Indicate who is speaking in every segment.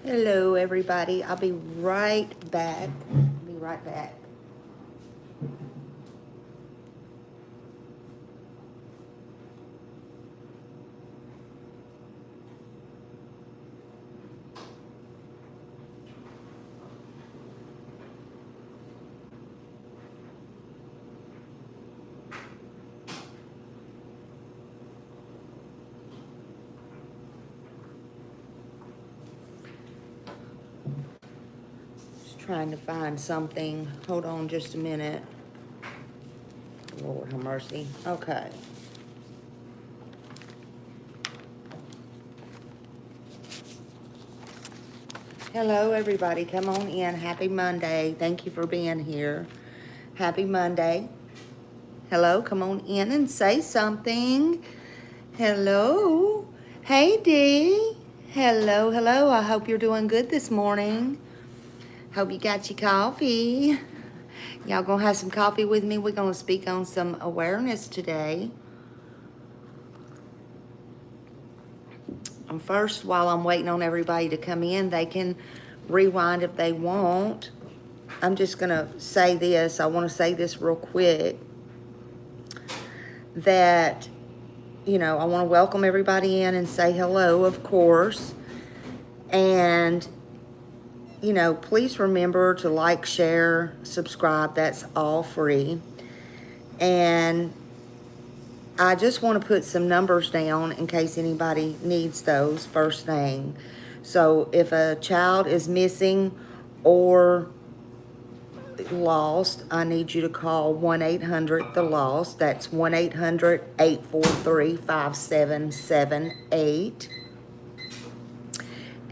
Speaker 1: Hello, everybody. I'll be right back. Be right back. Just trying to find something. Hold on just a minute. Lord have mercy. Okay. Hello, everybody. Come on in. Happy Monday. Thank you for being here. Happy Monday. Hello, come on in and say something. Hello. Hey, Dee. Hello, hello. I hope you're doing good this morning. Hope you got your coffee. Y'all gonna have some coffee with me? We're gonna speak on some awareness today. First, while I'm waiting on everybody to come in, they can rewind if they want. I'm just gonna say this. I want to say this real quick. That, I want to welcome everybody in and say hello, of course. And, please remember to like, share, subscribe. That's all free. And I just want to put some numbers down in case anybody needs those first thing. So if a child is missing or lost, I need you to call 1-800-THE-LOST. That's 1-800-843-5778.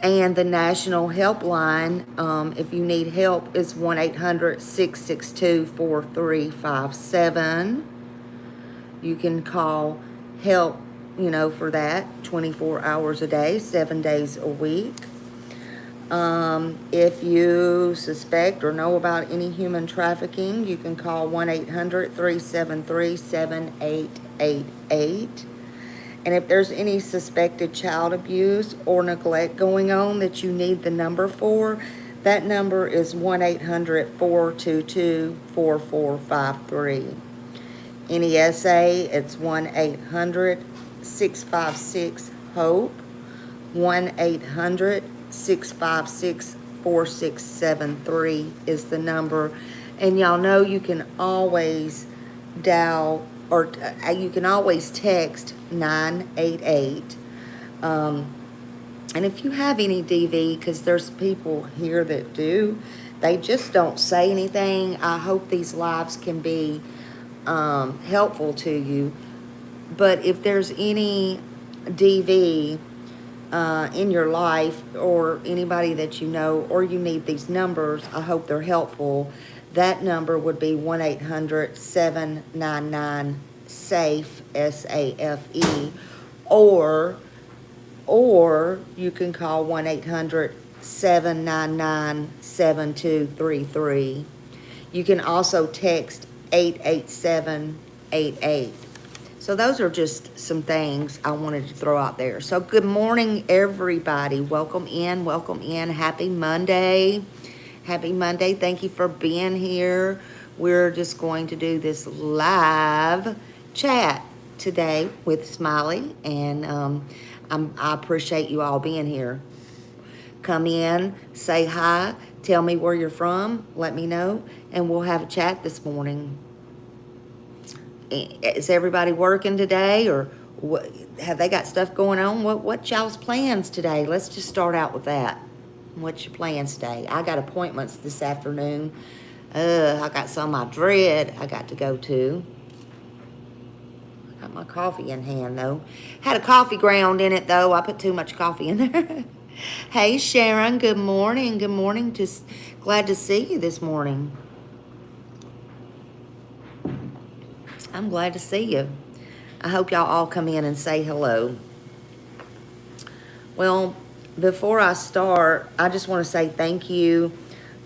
Speaker 1: And the national helpline, if you need help, is 1-800-662-4357. You can call help, for that 24 hours a day, 7 days a week. If you suspect or know about any human trafficking, you can call 1-800-373-7888. And if there's any suspected child abuse or neglect going on that you need the number for, that number is 1-800-422-4453. NESA, it's 1-800-656-HOPE, 1-800-656-4673 is the number. And y'all know you can always dial, or you can always text 988. And if you have any DV, because there's people here that do, they just don't say anything. I hope these lives can be helpful to you. But if there's any DV in your life, or anybody that you know, or you need these numbers, I hope they're helpful. That number would be 1-800-799-SAFE, SAFE, or you can call 1-800-799-7233. You can also text 88788. So those are just some things I wanted to throw out there. So good morning, everybody. Welcome in, welcome in. Happy Monday. Happy Monday. Thank you for being here. We're just going to do this live chat today with Smiley, and I appreciate you all being here. Come in, say hi, tell me where you're from, let me know, and we'll have a chat this morning. Is everybody working today, or what, have they got stuff going on? What y'all's plans today? Let's just start out with that. What's your plans today? I got appointments this afternoon. I got some I dread I got to go to. I got my coffee in hand, though. Had a coffee ground in it, though. I put too much coffee in there. Hey, Sharon. Good morning. Good morning. Just glad to see you this morning. I'm glad to see you. I hope y'all all come in and say hello. Well, before I start, I just want to say thank you.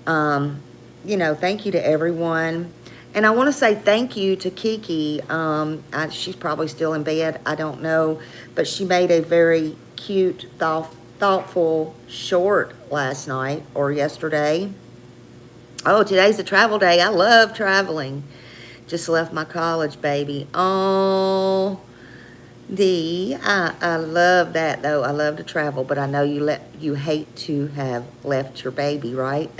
Speaker 1: Thank you to everyone. And I want to say thank you to Kiki. She's probably still in bed. I don't know. But she made a very cute, thoughtful short last night or yesterday. Oh, today's a travel day. I love traveling. Just left my college, baby. Oh, I love that though. I love to travel, but I know you hate to have left your baby, right?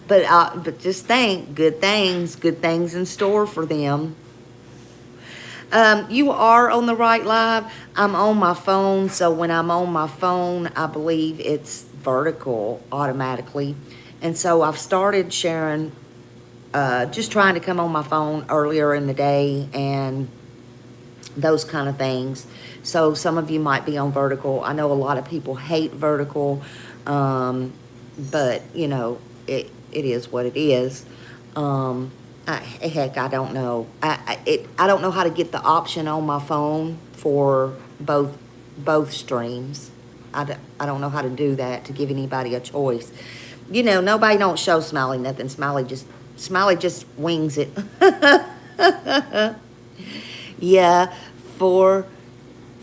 Speaker 1: But just think, good things in store for them. You are on the right live. I'm on my phone, so when I'm on my phone, I believe it's vertical automatically. And so I've started sharing, just trying to come on my phone earlier in the day and those kind of things. So some of you might be on vertical. I know a lot of people hate vertical, but you know, it is what it is. Heck, I don't know. I don't know how to get the option on my phone for both streams. I don't know how to do that to give anybody a choice. You know, nobody don't show Smiley nothing. Smiley just wings it. Yeah, for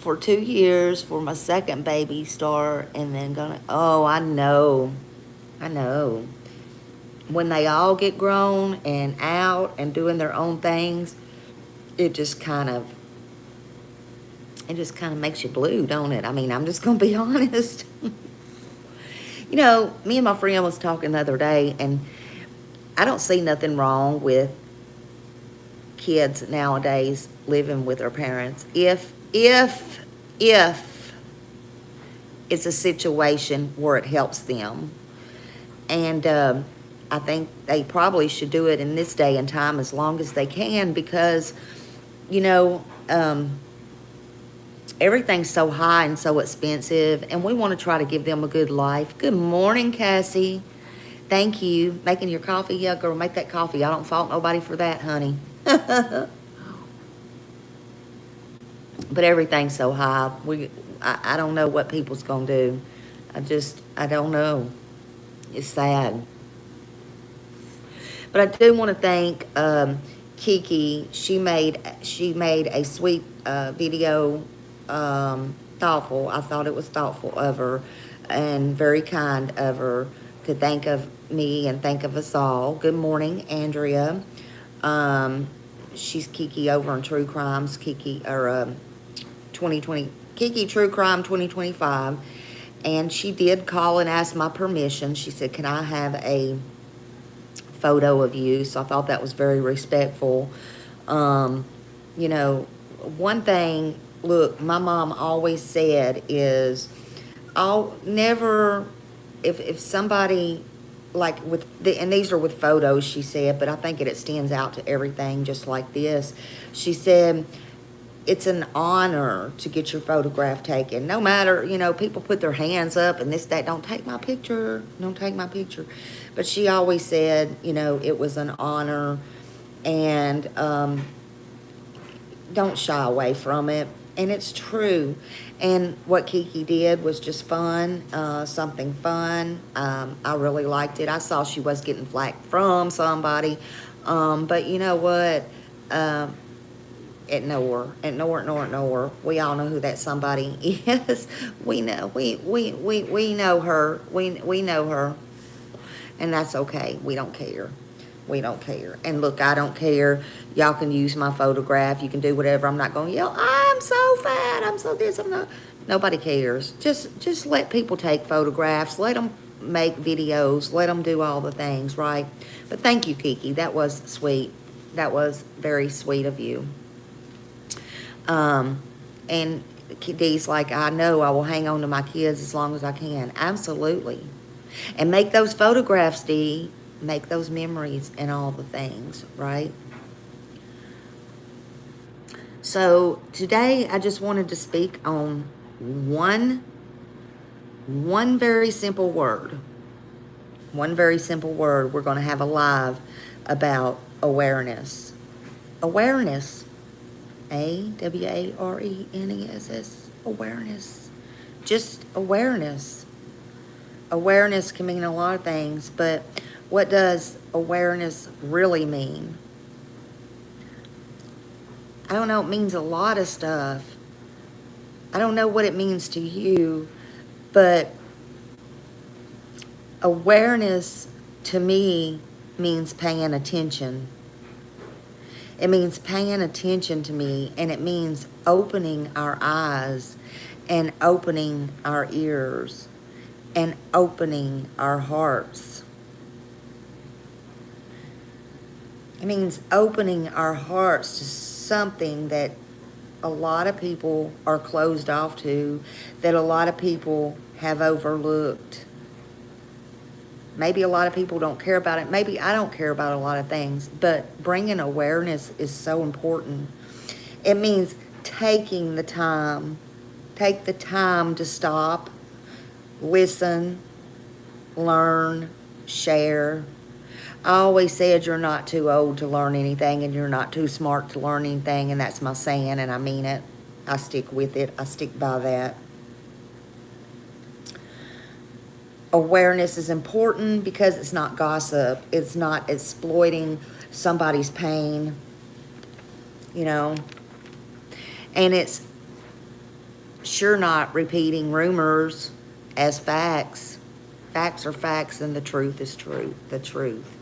Speaker 1: 2 years for my second baby start, and then oh, I know. When they all get grown and out and doing their own things, it just kind of makes you blue, don't it? I mean, I'm just gonna be honest. You know, me and my friend was talking the other day, and I don't see nothing wrong with kids nowadays living with their parents if it's a situation where it helps them. And I think they probably should do it in this day and time as long as they can, because, you know, everything's so high and so expensive, and we want to try to give them a good life. Good morning, Cassie. Thank you. Making your coffee? Yeah, girl, make that coffee. I don't fault nobody for that, honey. But everything's so high. I don't know what people's going to do. I don't know. It's sad. But I do want to thank Kiki. She made a sweet video, thoughtful. I thought it was thoughtful of her and very kind of her to think of me and think of us all. Good morning, Andrea. She's Kiki over in True Crimes, Kiki, or 2020, Kiki True Crime 2025. And she did call and ask my permission. She said, can I have a photo of you? So I thought that was very respectful. You know, one thing, look, my mom always said is, I'll never, if somebody, like and these are with photos, she said, but I think it extends out to everything just like this. She said, it's an honor to get your photograph taken. No matter, you know, people put their hands up and that, don't take my picture. But she always said, you know, it was an honor, and don't shy away from it. And it's true. And what Kiki did was just fun, something fun. I really liked it. I saw she was getting flack from somebody. But you know what? Ignore. We all know who that somebody is. We know. We know her. We know her. And that's okay. We don't care. And look, I don't care. Y'all can use my photograph. You can do whatever. I'm not going to yell, I'm so fat, I'm so this, I'm not. Nobody cares. Just let people take photographs. Let them make videos. Let them do all the things, right? But thank you, Kiki. That was sweet. That was very sweet of you. And Dee's like, I know I will hang on to my kids as long as I can. Absolutely. And make those photographs, Dee. Make those memories and all the things, right? So today I just wanted to speak on one very simple word. One very simple word. We're going to have a live about awareness. Awareness. AWARENESS. Awareness. Just awareness. Awareness can mean a lot of things, but what does awareness really mean? I don't know, it means a lot of stuff. I don't know what it means to you, but awareness to me means paying attention. It means paying attention to me, and it means opening our eyes and opening our ears and opening our hearts. It means opening our hearts to something that a lot of people are closed off to, that a lot of people have overlooked. Maybe a lot of people don't care about it. Maybe I don't care about a lot of things, but bringing awareness is so important. It means taking the time. Take the time to stop, listen, learn, share. I always said you're not too old to learn anything and you're not too smart to learn anything, and that's my saying, and I mean it. I stick with it. I stick by that. Awareness is important because it's not gossip. It's not exploiting somebody's pain, you know. And it's sure not repeating rumors as facts. Facts are facts and the truth is truth. The truth.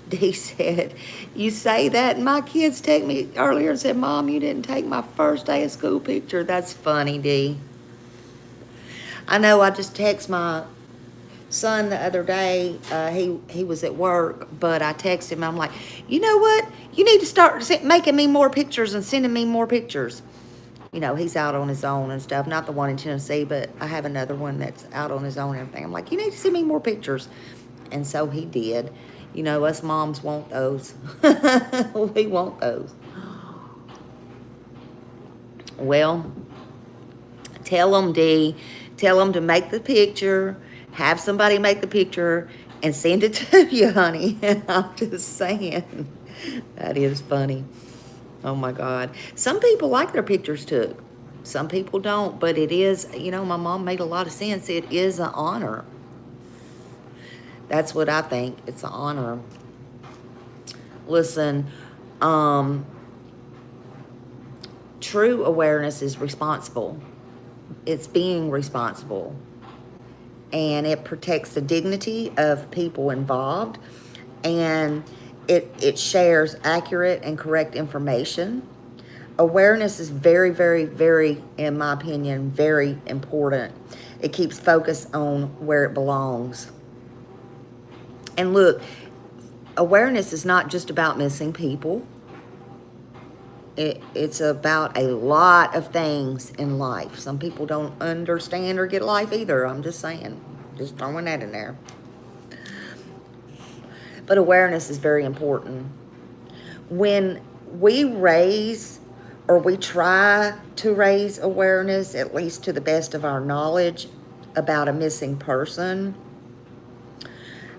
Speaker 1: Dee said, you say that, and my kids text me earlier and said, Mom, you didn't take my first day of school picture. That's funny, Dee. I know. I just text my son the other day. He was at work, but I texted him. I'm like, you know what? You need to start making me more pictures and sending me more pictures. You know, he's out on his own and stuff. Not the one in Tennessee, but I have another one that's out on his own and everything. I'm like, you need to send me more pictures. And so he did. You know, us moms want those. We want those. Well, tell them, Dee. Tell them to make the picture. Have somebody make the picture and send it to you, honey. I'm just saying. That is funny. Oh, my God. Some people like their pictures took. Some people don't. But it is, you know, my mom made a lot of sense. It is an honor. That's what I think. It's an honor. Listen, true awareness is responsible. It's being responsible. And it protects the dignity of people involved. And it shares accurate and correct information. Awareness is very, very, very, in my opinion, very important. It keeps focus on where it belongs. And look, awareness is not just about missing people. It's about a lot of things in life. Some people don't understand or get life either. I'm just saying. Just throwing that in there. But awareness is very important. When we raise or we try to raise awareness, at least to the best of our knowledge, about a missing person,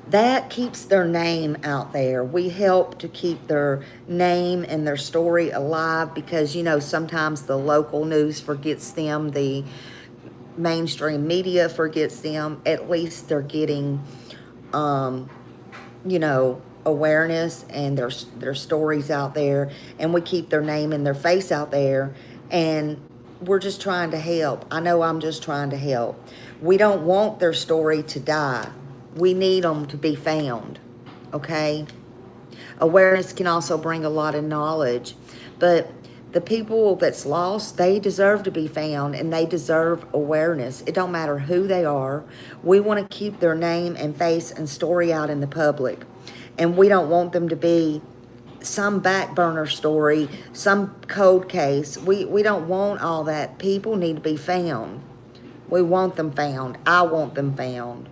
Speaker 1: that keeps their name out there. We help to keep their name and their story alive because, you know, sometimes the local news forgets them, the mainstream media forgets them. At least they're getting, you know, awareness and their stories out there, and we keep their name and their face out there, and we're just trying to help. I know I'm just trying to help. We don't want their story to die. We need them to be found, okay? Awareness can also bring a lot of knowledge, but the people that's lost, they deserve to be found, and they deserve awareness. It don't matter who they are. We want to keep their name and face and story out in the public, and we don't want them to be some back burner story, some cold case. We don't want all that. People need to be found. We want them found. I want them found.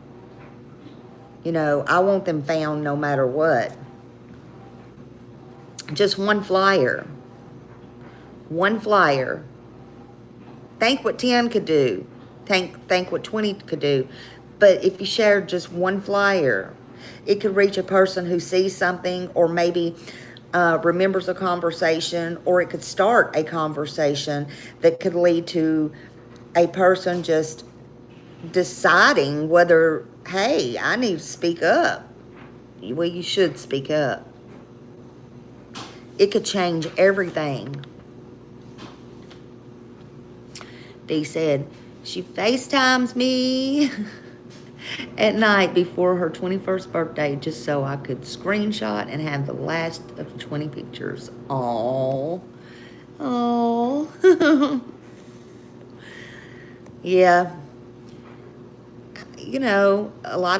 Speaker 1: You know, I want them found no matter what. Just one flyer. One flyer. Think what 10 could do. Think what 20 could do. But if you shared just one flyer, it could reach a person who sees something or maybe remembers a conversation, or it could start a conversation that could lead to a person just deciding whether, hey, I need to speak up. Well, you should speak up. It could change everything. Dee said, she FaceTimes me at night before her 21st birthday just so I could screenshot and have the last of 20 pictures. Oh, oh. Yeah. You know,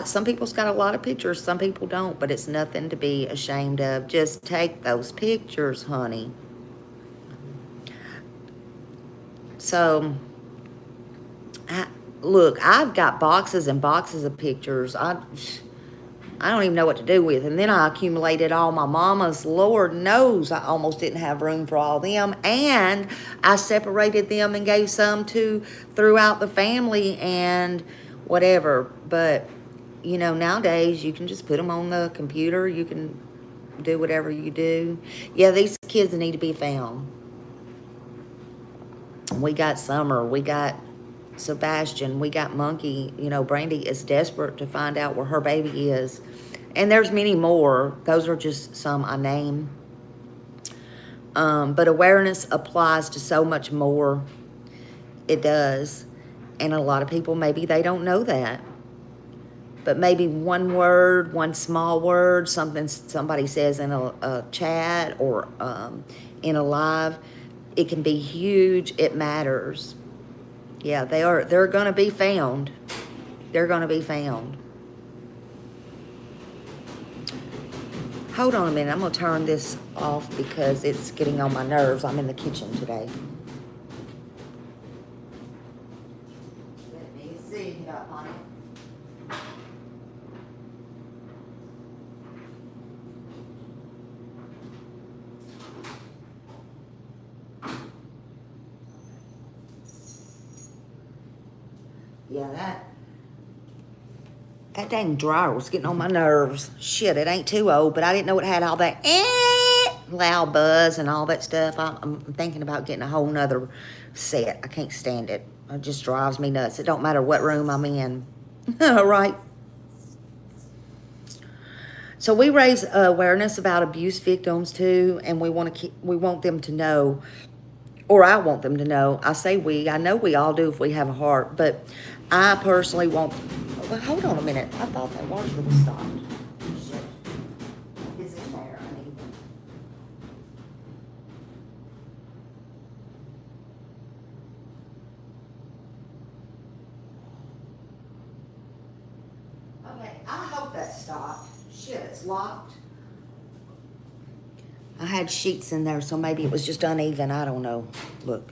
Speaker 1: some people's got a lot of pictures, some people don't, but it's nothing to be ashamed of. Just take those pictures, honey. So, look, I've got boxes and boxes of pictures. I don't even know what to do with. And then I accumulated all my mama's. Lord knows I almost didn't have room for all them. And I separated them and gave some to throughout the family and whatever. But, you know, nowadays you can just put them on the computer. You can do whatever you do. Yeah, these kids need to be found. We got Summer. We got Sebastian. We got Monkey. You know, Brandy is desperate to find out where her baby is. And there's many more. Those are just some I name. But awareness applies to so much more. It does. And a lot of people, maybe they don't know that. But maybe one word, one small word, something somebody says in a chat or in a live, it can be huge. It matters. Yeah, they're going to be found. They're going to be found. Hold on a minute. I'm going to turn this off because it's getting on my nerves. I'm in the kitchen today. Let me see here, honey. Yeah, that dang dryer was getting on my nerves. Shit, it ain't too old, but I didn't know it had all that loud buzz and all that stuff. I'm thinking about getting a whole nother set. I can't stand it. It just drives me nuts. It don't matter what room I'm in. All right. So we raise awareness about abuse victims too, and we want them to know, or I want them to know. I say we. I know we all do if we have a heart, but I personally want. Well, hold on a minute. I thought that washer was stopped. Shit. It's in there. I mean. Okay, I hope that stopped. Shit, it's locked. I had sheets in there, so maybe it was just uneven. I don't know. Look.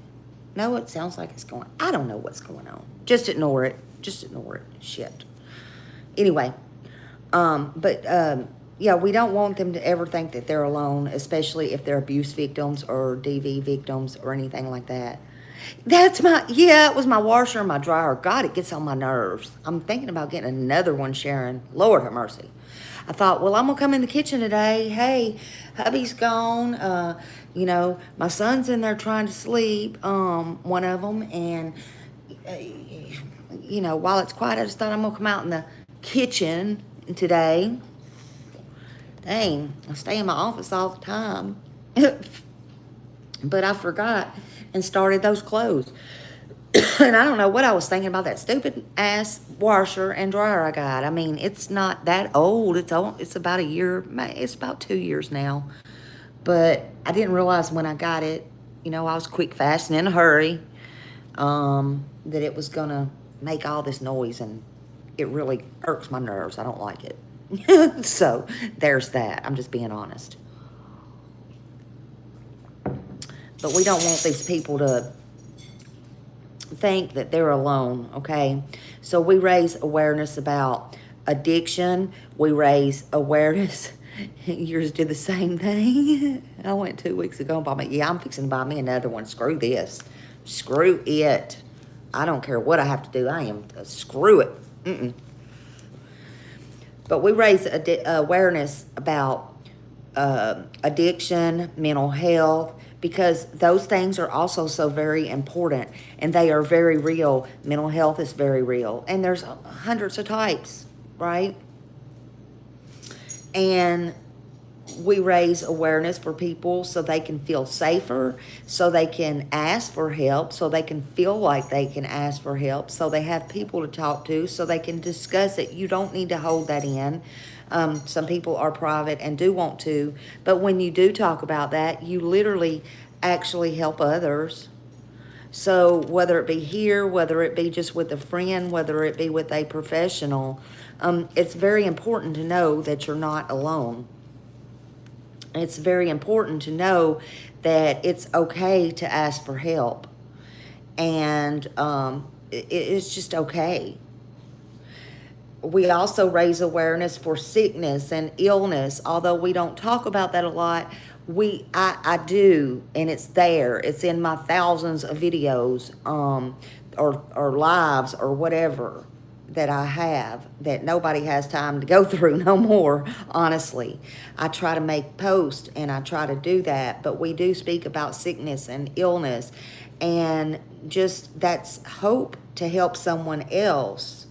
Speaker 1: No, it sounds like it's going. I don't know what's going on. Just ignore it. Just ignore it. Shit. Anyway, yeah, we don't want them to ever think that they're alone, especially if they're abuse victims or DV victims or anything like that. It was my washer and my dryer. God, it gets on my nerves. I'm thinking about getting another one, Sharon. Lord have mercy. I thought, well, I'm going to come in the kitchen today. Hey, hubby's gone. You know, my son's in there trying to sleep, one of them. And, you know, while it's quiet, I just thought I'm going to come out in the kitchen today. Dang, I stay in my office all the time. But I forgot and started those clothes. And I don't know what I was thinking about that stupid ass washer and dryer I got. I mean, it's not that old. It's about a year. It's about 2 years now. But I didn't realize when I got it, you know, I was quick, fast, and in a hurry, that it was going to make all this noise. And it really irks my nerves. I don't like it. So there's that. I'm just being honest. But we don't want these people to think that they're alone, okay? So we raise awareness about addiction. We raise awareness. Yours did the same thing. I went 2 weeks ago and bought me. Yeah, I'm fixing to buy me another one. Screw this. Screw it. I don't care what I have to do. I am. Screw it. But we raise awareness about addiction, mental health, because those things are also so very important and they are very real. Mental health is very real. And there's hundreds of types, right? And we raise awareness for people so they can feel safer, so they can ask for help, so they can feel like they can ask for help, so they have people to talk to, so they can discuss it. You don't need to hold that in. Some people are private and do want to, but when you do talk about that, you literally actually help others. So whether it be here, whether it be just with a friend, whether it be with a professional, it's very important to know that you're not alone. It's very important to know that it's okay to ask for help. And it's just okay. We also raise awareness for sickness and illness. Although we don't talk about that a lot, I do, and it's there. It's in my thousands of videos, or lives or whatever that I have that nobody has time to go through no more, honestly. I try to make posts and I try to do that, but we do speak about sickness and illness, and just that's hope to help someone else.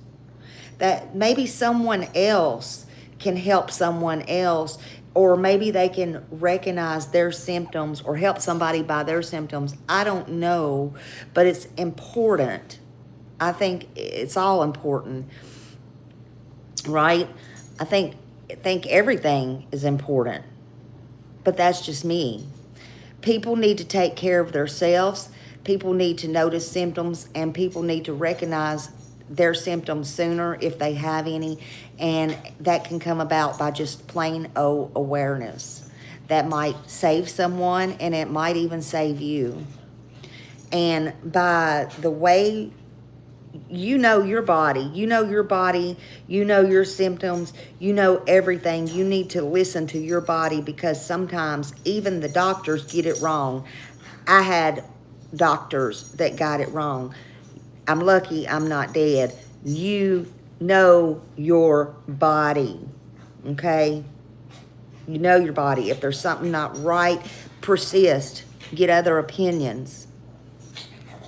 Speaker 1: That maybe someone else can help someone else, or maybe they can recognize their symptoms or help somebody by their symptoms. I don't know, but it's important. I think it's all important, right? I think everything is important, but that's just me. People need to take care of themselves. People need to notice symptoms, and people need to recognize their symptoms sooner if they have any, and that can come about by just plain old awareness. That might save someone, and it might even save you. And by the way you know your body, you know your symptoms, you know everything. You need to listen to your body, because sometimes even the doctors get it wrong. I had doctors that got it wrong. I'm lucky I'm not dead. You know your body, okay? You know your body. If there's something not right, persist. Get other opinions.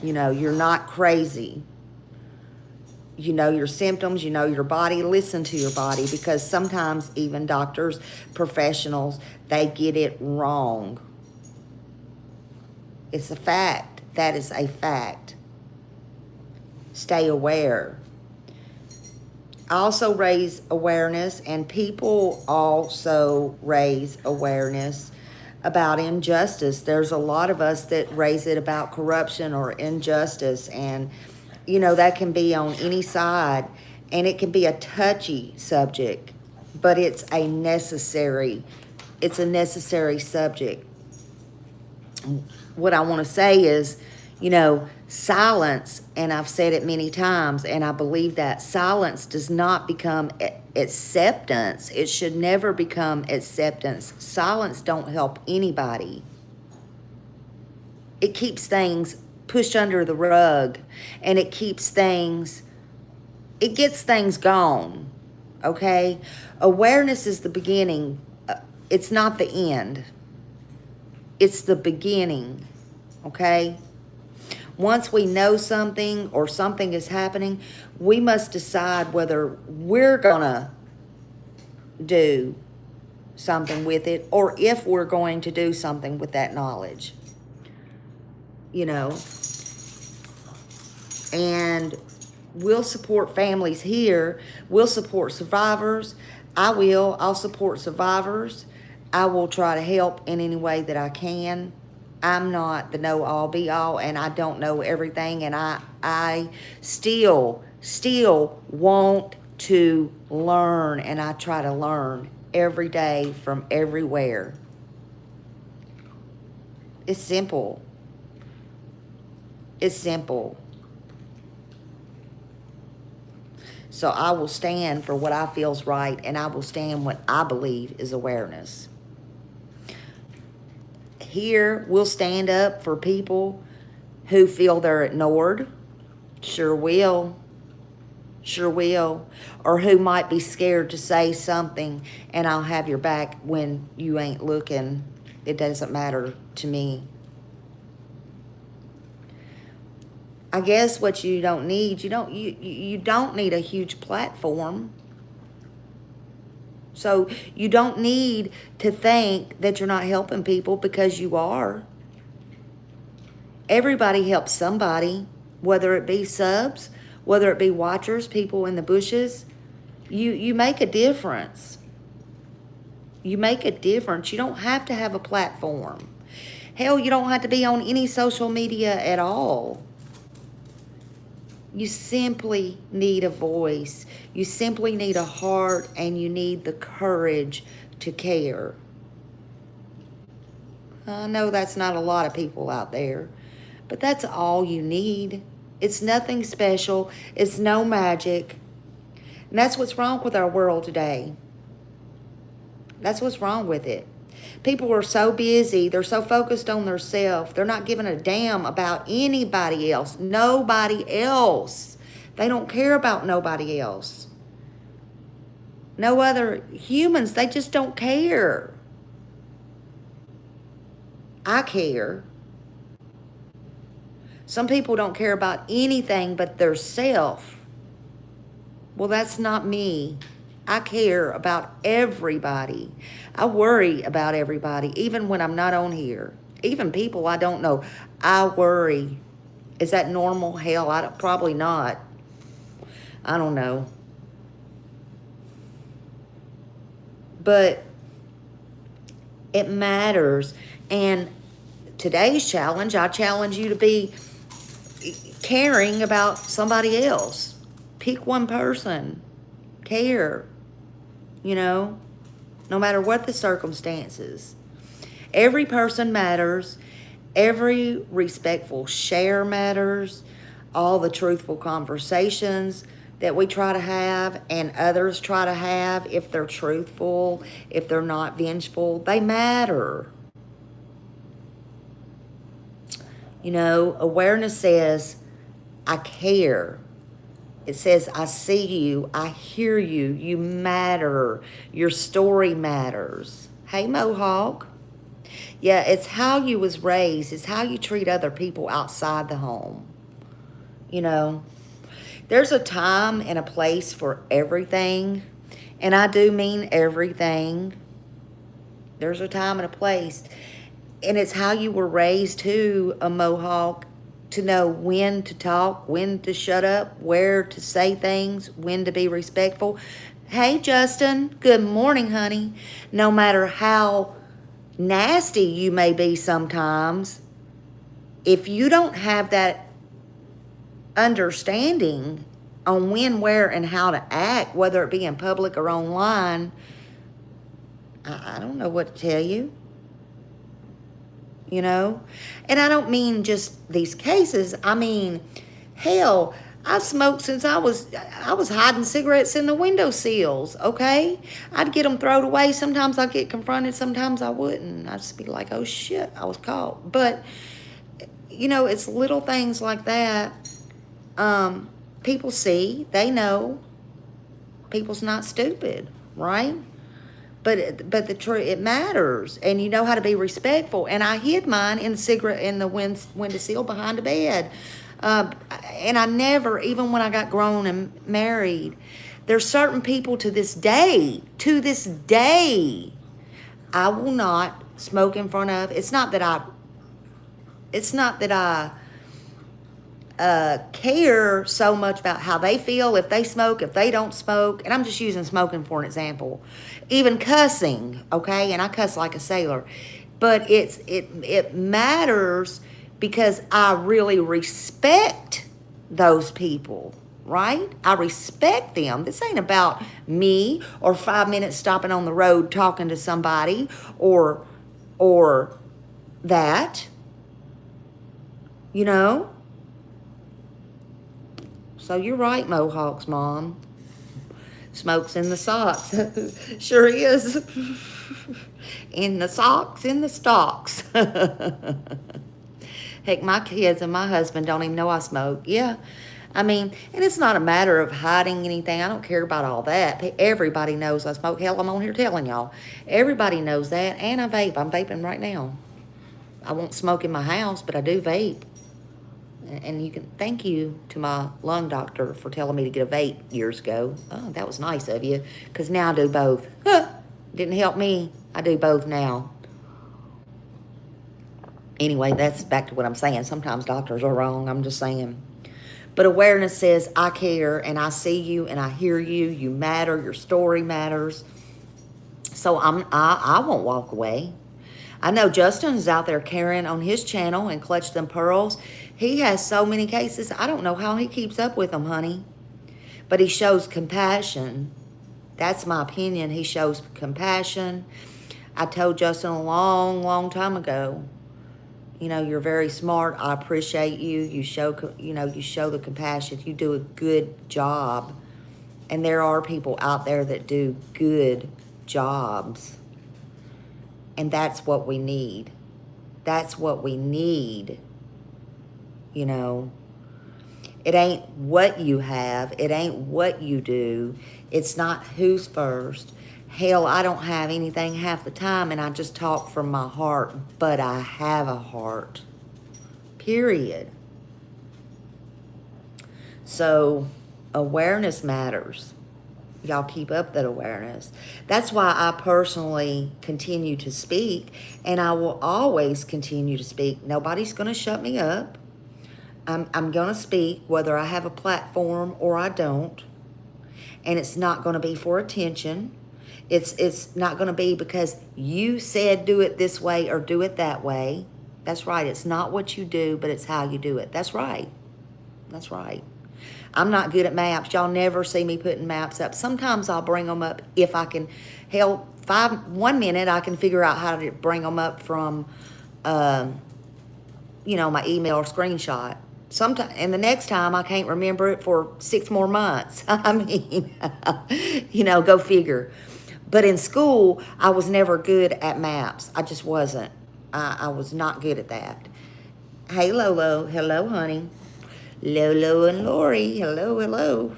Speaker 1: You know, you're not crazy. You know your symptoms, you know your body. Listen to your body, because sometimes even doctors, professionals, they get it wrong. It's a fact. That is a fact. Stay aware. I also raise awareness, and people also raise awareness about injustice. There's a lot of us that raise it about corruption or injustice, and you know that can be on any side, and it can be a touchy subject, but it's a necessary subject. What I want to say is, you know, silence, and I've said it many times, and I believe that silence does not become acceptance. It should never become acceptance. Silence don't help anybody. It keeps things pushed under the rug, and it gets things gone, okay? Awareness is the beginning. It's not the end. It's the beginning, okay? Once we know something or something is happening, we must decide whether we're gonna do something with it, or if we're going to do something with that knowledge, you know. And we'll support families here. We'll support survivors. I'll support survivors. I will try to help in any way that I can. I'm not the know-all, be-all, and I don't know everything, and I still want to learn, and I try to learn every day from everywhere. It's simple. It's simple. So I will stand for what I feel's right, and I will stand what I believe is awareness. Here, we'll stand up for people who feel they're ignored. Sure will. Sure will. Or who might be scared to say something, and I'll have your back when you ain't looking. It doesn't matter to me. I guess what you don't need, you don't need a huge platform. So you don't need to think that you're not helping people, because you are. Everybody helps somebody, whether it be subs, whether it be watchers, people in the bushes. You make a difference. You make a difference. You don't have to have a platform. Hell, you don't have to be on any social media at all. You simply need a voice. You simply need a heart, and you need the courage to care. I know that's not a lot of people out there, but that's all you need. It's nothing special. It's no magic. And that's what's wrong with our world today. That's what's wrong with it. People are so busy. They're so focused on themselves. They're not giving a damn about anybody else. Nobody else. They don't care about nobody else. No other humans. They just don't care. I care. Some people don't care about anything but their self. Well, that's not me. I care about everybody. I worry about everybody, even when I'm not on here. Even people I don't know, I worry. Is that normal? Hell, probably not. I don't know. But it matters. And today's challenge, I challenge you to be caring about somebody else. Pick one person. Care. No matter what the circumstances. Every person matters. Every respectful share matters. All the truthful conversations that we try to have and others try to have, if they're truthful, if they're not vengeful, they matter. Awareness says, I care. It says, I see you, I hear you, you matter, your story matters. Hey, Mohawk. Yeah, it's how you was raised. It's how you treat other people outside the home. There's a time and a place for everything, and I do mean everything. There's a time and a place, and it's how you were raised too, a Mohawk, to know when to talk, when to shut up, where to say things, when to be respectful. Hey, Justin, good morning, honey. No matter how nasty you may be sometimes, if you don't have that understanding on when, where, and how to act, whether it be in public or online, I don't know what to tell you. And I don't mean just these cases. I mean, hell, I've smoked since I was hiding cigarettes in the window sills, okay? I'd get them thrown away. Sometimes I'd get confronted. Sometimes I wouldn't. I'd just be like, oh, shit, I was caught. But, it's little things like that. People see. They know. People's not stupid, right? But the truth, it matters, and you know how to be respectful. And I hid mine in the windowsill behind the bed, and I never, even when I got grown and married, there's certain people to this day, I will not smoke in front of. It's not that I care so much about how they feel, if they smoke, if they don't smoke. And I'm just using smoking for an example. Even cussing, okay? And I cuss like a sailor. But it matters because I really respect those people, right? I respect them. This ain't about me or 5 minutes stopping on the road talking to somebody or that, So you're right, Mohawk's mom. Smokes in the socks. Sure is. In the socks, in the stocks. Heck, my kids and my husband don't even know I smoke. Yeah. I mean, and it's not a matter of hiding anything. I don't care about all that. Everybody knows I smoke. Hell, I'm on here telling y'all. Everybody knows that. And I vape. I'm vaping right now. I won't smoke in my house, but I do vape. And you can thank you to my lung doctor for telling me to get a vape years ago. Oh, that was nice of you, because now I do both. Didn't help me. I do both now. Anyway, that's back to what I'm saying. Sometimes doctors are wrong. I'm just saying. But awareness says, I care and I see you and I hear you. You matter. Your story matters. So I won't walk away. I know Justin is out there carrying on his channel and Clutch Them Pearls. He has so many cases. I don't know how he keeps up with them, honey. But he shows compassion. That's my opinion. He shows compassion. I told Justin a long, long time ago, you know, you're very smart. I appreciate you. You show, you show the compassion. You do a good job. And there are people out there that do good jobs. And that's what we need. That's what we need. You know, it ain't what you have. It ain't what you do. It's not who's first. Hell, I don't have anything half the time, and I just talk from my heart, but I have a heart. Period. So, awareness matters. Y'all keep up that awareness. That's why I personally continue to speak, and I will always continue to speak. Nobody's going to shut me up. I'm going to speak whether I have a platform or I don't, and it's not going to be for attention. It's not going to be because you said do it this way or do it that way. That's right. It's not what you do, but it's how you do it. That's right. That's right. I'm not good at maps. Y'all never see me putting maps up. Sometimes I'll bring them up if I can. Hell, 1 minute I can figure out how to bring them up from, my email or screenshot. Sometimes, and the next time I can't remember it for 6 more months. I mean, go figure. But in school, I was never good at maps. I just wasn't. I was not good at that. Hey, Lolo. Hello, honey. Lolo and Lori. Hello, hello.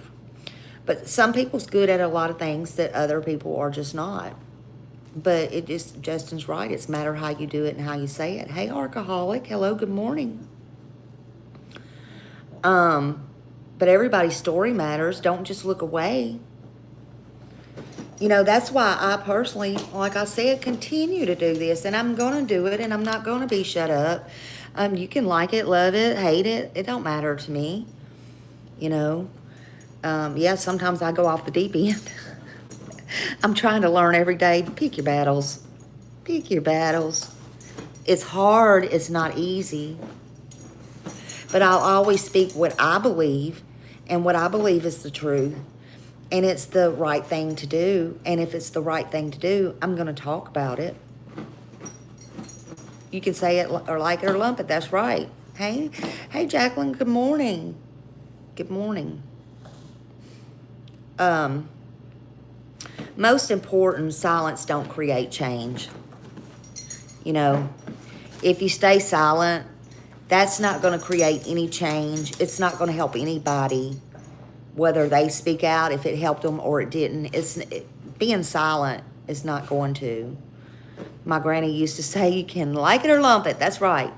Speaker 1: But some people's good at a lot of things that other people are just not. But Justin's right. It's a matter of how you do it and how you say it. Hey, Alcoholic. Hello, good morning. But everybody's story matters. Don't just look away. That's why I personally, like I said, continue to do this. And I'm going to do it, and I'm not going to be shut up. You can like it, love it, hate it. It don't matter to me. Sometimes I go off the deep end. I'm trying to learn every day. Pick your battles. Pick your battles. It's hard. It's not easy. But I'll always speak what I believe, and what I believe is the truth. And it's the right thing to do. And if it's the right thing to do, I'm going to talk about it. You can say it or like it or lump it. That's right. Hey, Jacqueline, good morning. Good morning. Most important, silence don't create change. If you stay silent, that's not going to create any change. It's not going to help anybody. Whether they speak out, if it helped them or it didn't, being silent is not going to. My granny used to say, you can like it or lump it. That's right.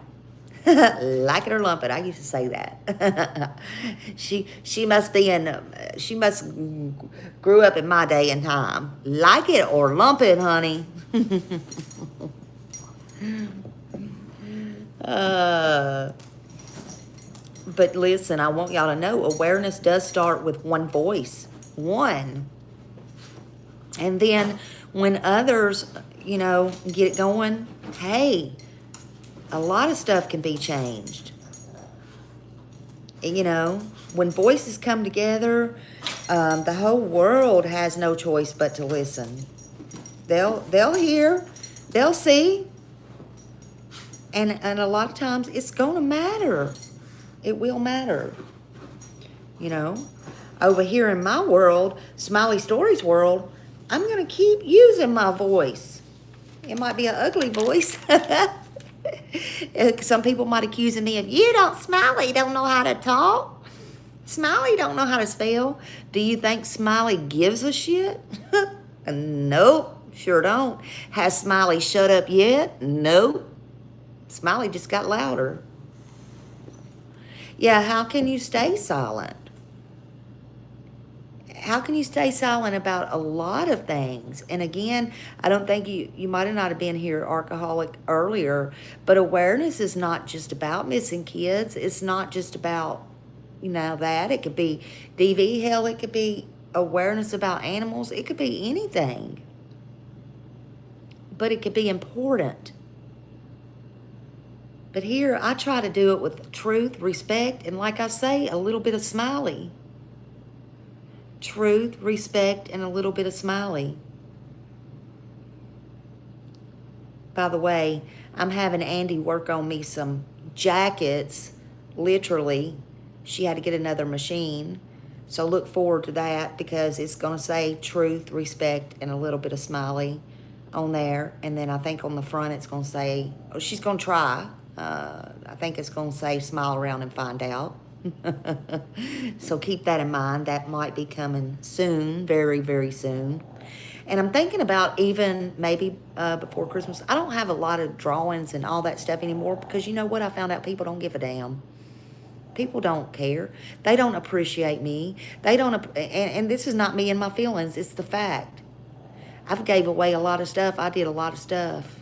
Speaker 1: Like it or lump it. I used to say that. She must grew up in my day and time. Like it or lump it, honey. But listen, I want y'all to know awareness does start with one voice. One. And then when others, get it going, hey, a lot of stuff can be changed. When voices come together, the whole world has no choice but to listen. They'll hear, they'll see, and a lot of times it's going to matter. It will matter. Over here in my world, Smiley Stories world, I'm going to keep using my voice. It might be an ugly voice. Some people might accuse me of, Smiley don't know how to talk. Smiley don't know how to spell. Do you think Smiley gives a shit? Nope, sure don't. Has Smiley shut up yet? Nope. Smiley just got louder. Yeah, how can you stay silent? How can you stay silent about a lot of things? And again, I don't think you might have not have been here, alcoholic, earlier, but awareness is not just about missing kids. It's not just about, that. It could be DV, hell, it could be awareness about animals. It could be anything. But it could be important. But here, I try to do it with truth, respect, and like I say, a little bit of smiley. Truth, respect, and a little bit of smiley. By the way, I'm having Andy work on me some jackets, literally. She had to get another machine. So look forward to that because it's going to say truth, respect, and a little bit of smiley on there. And then I think on the front it's going to say, she's going to try. I think it's going to say smile around and find out. So keep that in mind. That might be coming soon, very, very soon. And I'm thinking about even maybe before Christmas. I don't have a lot of drawings and all that stuff anymore because you know what? I found out people don't give a damn. People don't care. They don't appreciate me. They don't, and this is not me and my feelings. It's the fact. I've gave away a lot of stuff. I did a lot of stuff.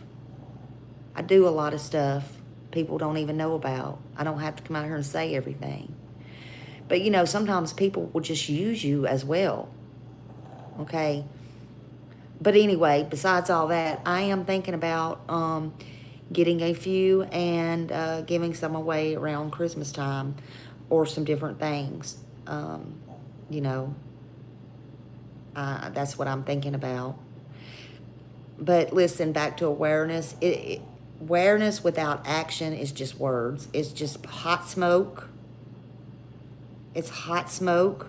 Speaker 1: I do a lot of stuff people don't even know about. I don't have to come out here and say everything. But, sometimes people will just use you as well. Okay? But anyway, besides all that, I am thinking about getting a few and giving some away around Christmas time or some different things. That's what I'm thinking about. But listen, back to awareness. Awareness without action is just words. It's just hot smoke. It's hot smoke.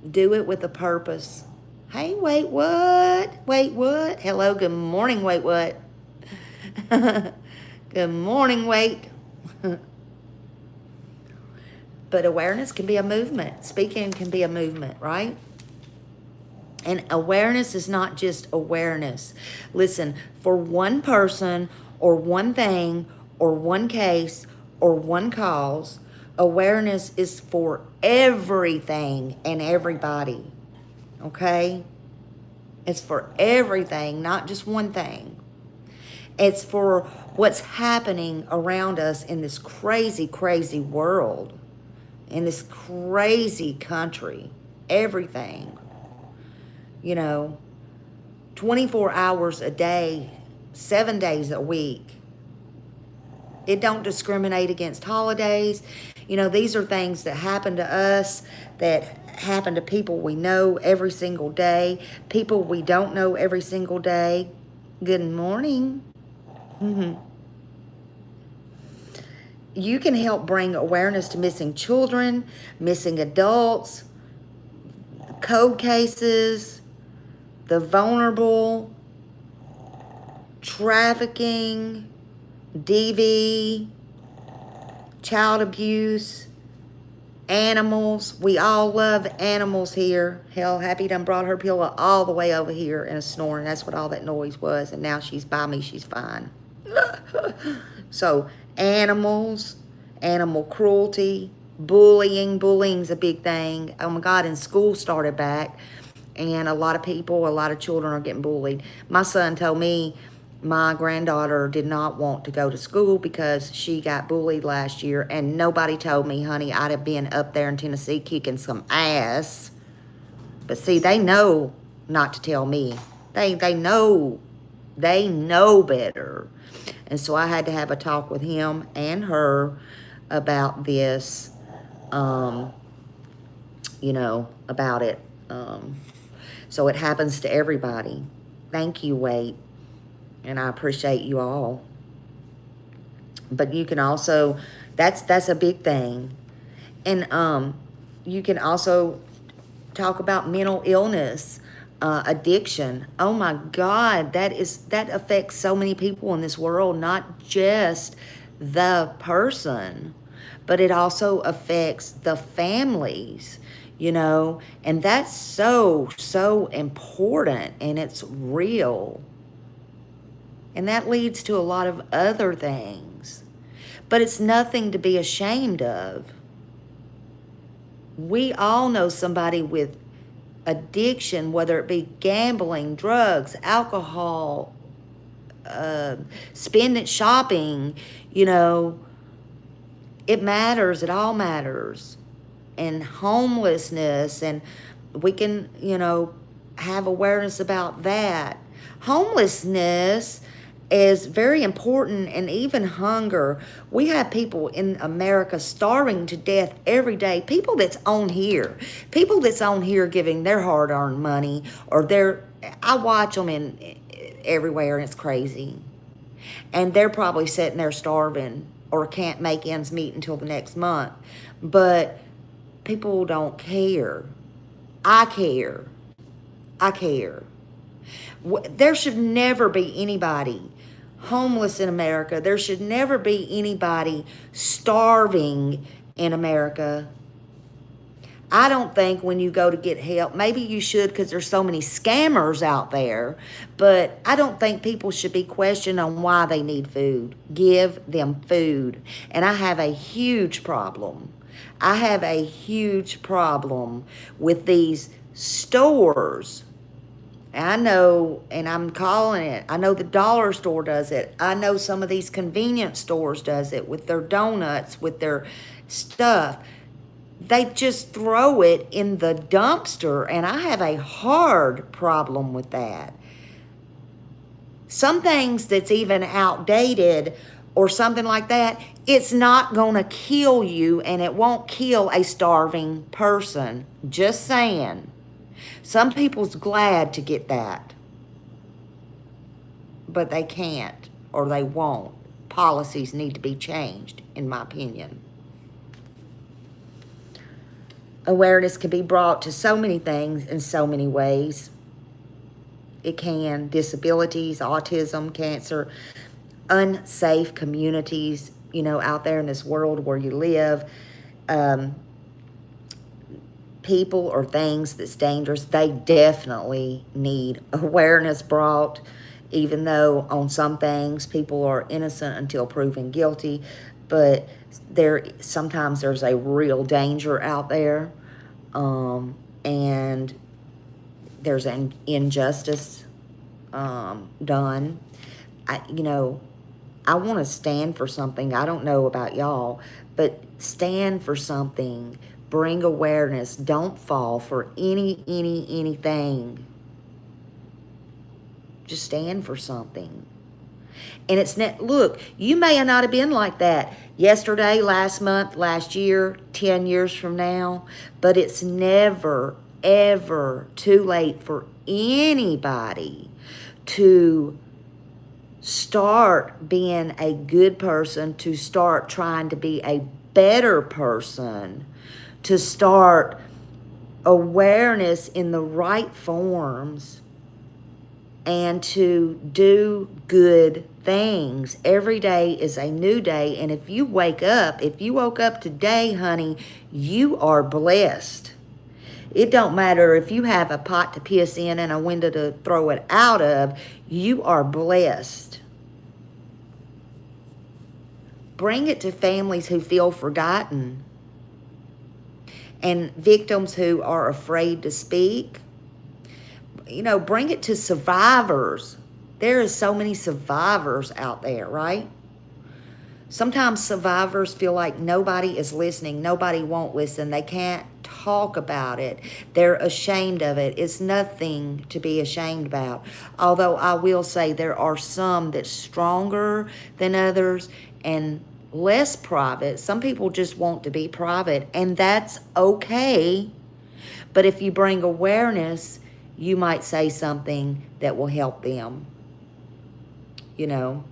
Speaker 1: Do it with a purpose. Hey, wait, what? Wait, what? Hello, good morning, wait, what? Good morning, wait. But awareness can be a movement. Speaking can be a movement, right? And awareness is not just awareness. Listen, for one person or one thing or one case or one cause, awareness is for everything and everybody. Okay? It's for everything, not just one thing. It's for what's happening around us in this crazy, crazy world, in this crazy country. Everything. 24 hours a day, 7 days a week. It don't discriminate against holidays. These are things that happen to us, that happen to people we know every single day, people we don't know every single day. Good morning. You can help bring awareness to missing children, missing adults, code cases, the vulnerable, trafficking, DV, child abuse, animals. We all love animals here. Hell, Happy done brought her pillow all the way over here and is snoring. That's what all that noise was. And now she's by me. She's fine. So, animals, animal cruelty, bullying. Bullying's a big thing. Oh my God, and school started back. And a lot of children are getting bullied. My son told me my granddaughter did not want to go to school because she got bullied last year. And nobody told me, honey, I'd have been up there in Tennessee kicking some ass. But see, they know not to tell me. They know better. And so I had to have a talk with him and her about this, about it. So it happens to everybody. Thank you, Wade. And I appreciate you all. But you can also, that's a big thing. And you can also talk about mental illness, addiction. Oh my God, that affects so many people in this world, not just the person, but it also affects the families. And that's so, so important, and it's real. And that leads to a lot of other things. but it's nothing to be ashamed of. We all know somebody with addiction, whether it be gambling, drugs, alcohol, spending, shopping, you know, it matters. It all matters. And homelessness, and we can, you know, have awareness about that. Homelessness is very important, and even hunger. We have people in America starving to death every day. People that's on here giving their hard-earned money, or I watch them everywhere, and it's crazy. And they're probably sitting there starving or can't make ends meet until the next month. But people don't care. I care. There should never be anybody homeless in America. There should never be anybody starving in America. I don't think when you go to get help, maybe you should because there's so many scammers out there, but I don't think people should be questioned on why they need food. Give them food. And I have a huge problem. With these stores. I know, and I'm calling it, I know the dollar store does it. I know some of these convenience stores does it with their donuts, with their stuff. They just throw it in the dumpster, and I have a hard problem with that. Some things that's even outdated or something like that, it's not going to kill you, and it won't kill a starving person. Just saying. Some people's glad to get that, but they can't or they won't. Policies need to be changed, in my opinion. Awareness can be brought to so many things in so many ways. It can. Disabilities, autism, cancer, unsafe communities, you know, out there in this world where you live. People or things that's dangerous, they definitely need awareness brought, even though on some things people are innocent until proven guilty. But sometimes there's a real danger out there, and there's an injustice done. I want to stand for something. I don't know about y'all, but stand for something. Bring awareness. Don't fall for anything. Just stand for something. And it's not, look, you may not have been like that yesterday, last month, last year, 10 years from now, but it's never, ever too late for anybody to start being a good person, to start trying to be a better person, to start awareness in the right forms, and to do good things. Every day is a new day, and if you woke up today, honey, you are blessed. It don't matter if you have a pot to piss in and a window to throw it out of, you are blessed. Bring it to families who feel forgotten and victims who are afraid to speak. You know, bring it to survivors. There is so many survivors out there, right? Sometimes survivors feel like nobody is listening. Nobody won't listen. They can't talk about it. They're ashamed of it. It's nothing to be ashamed about. Although I will say there are some that's stronger than others and less private. Some people just want to be private, and that's okay. But if you bring awareness, you might say something that will help them. You know,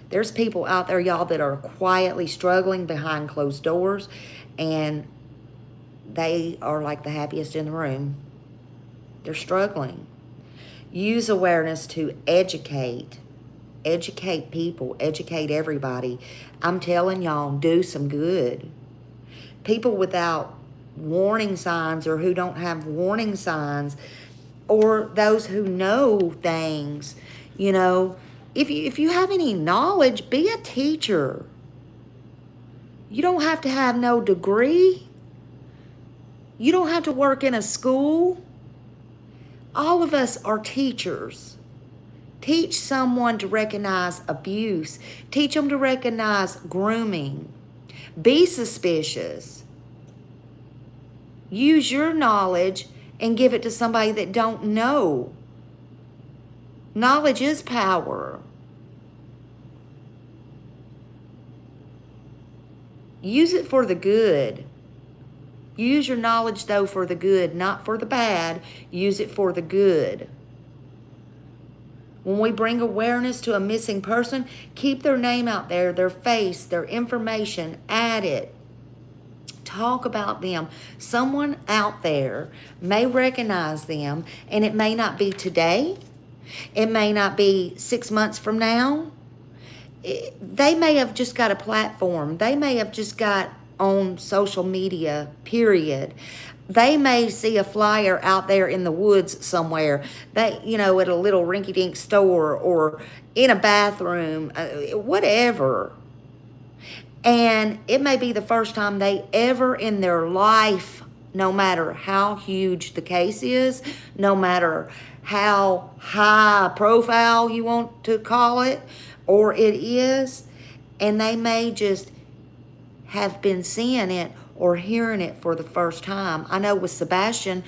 Speaker 1: there's people out there, y'all, that are quietly struggling behind closed doors, and they are like the happiest in the room. They're struggling. Use awareness to educate people, educate everybody. I'm telling y'all, do some good. People without warning signs, or who don't have warning signs, or those who know things, you know, if you have any knowledge, be a teacher. You don't have to have no degree. You don't have to work in a school. All of us are teachers. Teach someone to recognize abuse. Teach them to recognize grooming. Be suspicious. Use your knowledge and give it to somebody that don't know. Knowledge is power. Use it for the good. Use your knowledge, though, for the good, not for the bad. Use it for the good. When we bring awareness to a missing person, keep their name out there, their face, their information, add it. Talk about them. Someone out there may recognize them, and it may not be today. It may not be 6 months from now. They may have just got a platform. They may have just got on social media, period. They may see a flyer out there in the woods somewhere, at a little rinky-dink store or in a bathroom, whatever. And it may be the first time they ever in their life, no matter how huge the case is, no matter how high profile you want to call it, or it is, and they may just have been seeing it or hearing it for the first time. I know with Sebastian,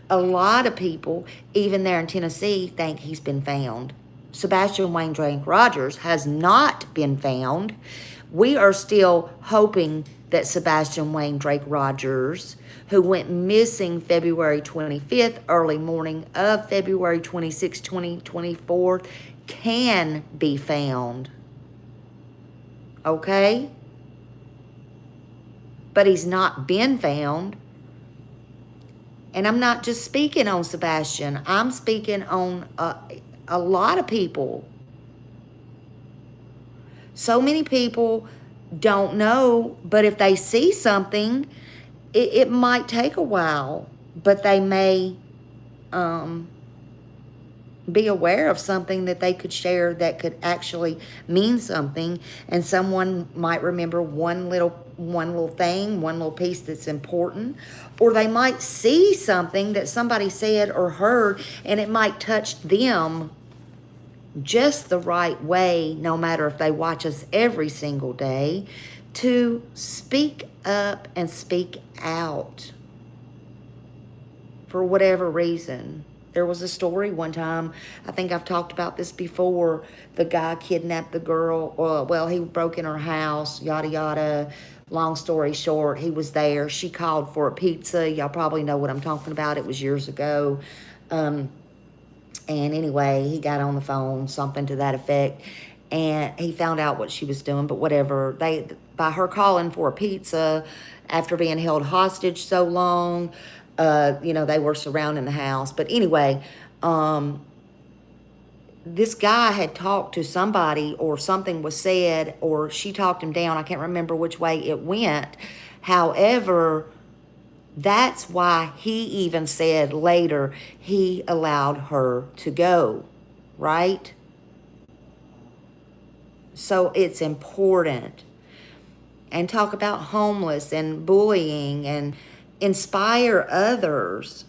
Speaker 1: a lot of people, even there in Tennessee, think he's been found. Sebastian Wayne Drake Rogers has not been found. We are still hoping that Sebastian Wayne Drake Rogers, who went missing February 25th, early morning of February 26, 2024, can be found. Okay? But he's not been found. And I'm not just speaking on Sebastian. I'm speaking on a lot of people. So many people don't know, but if they see something, it might take a while, but they may be aware of something that they could share that could actually mean something, and someone might remember one little thing, one little piece that's important, or they might see something that somebody said or heard, and it might touch them just the right way, no matter if they watch us every single day, to speak up and speak out for whatever reason. There was a story one time, I think I've talked about this before, the guy kidnapped the girl, he broke in her house, yada yada. Long story short, he was there. She called for a pizza. Y'all probably know what I'm talking about. It was years ago. And anyway, he got on the phone, something to that effect, and he found out what she was doing, but whatever. By her calling for a pizza after being held hostage so long, they were surrounding the house. But anyway, this guy had talked to somebody, or something was said, or she talked him down. I can't remember which way it went. However, that's why he even said later he allowed her to go, right? So it's important. And talk about homeless and bullying and inspire others.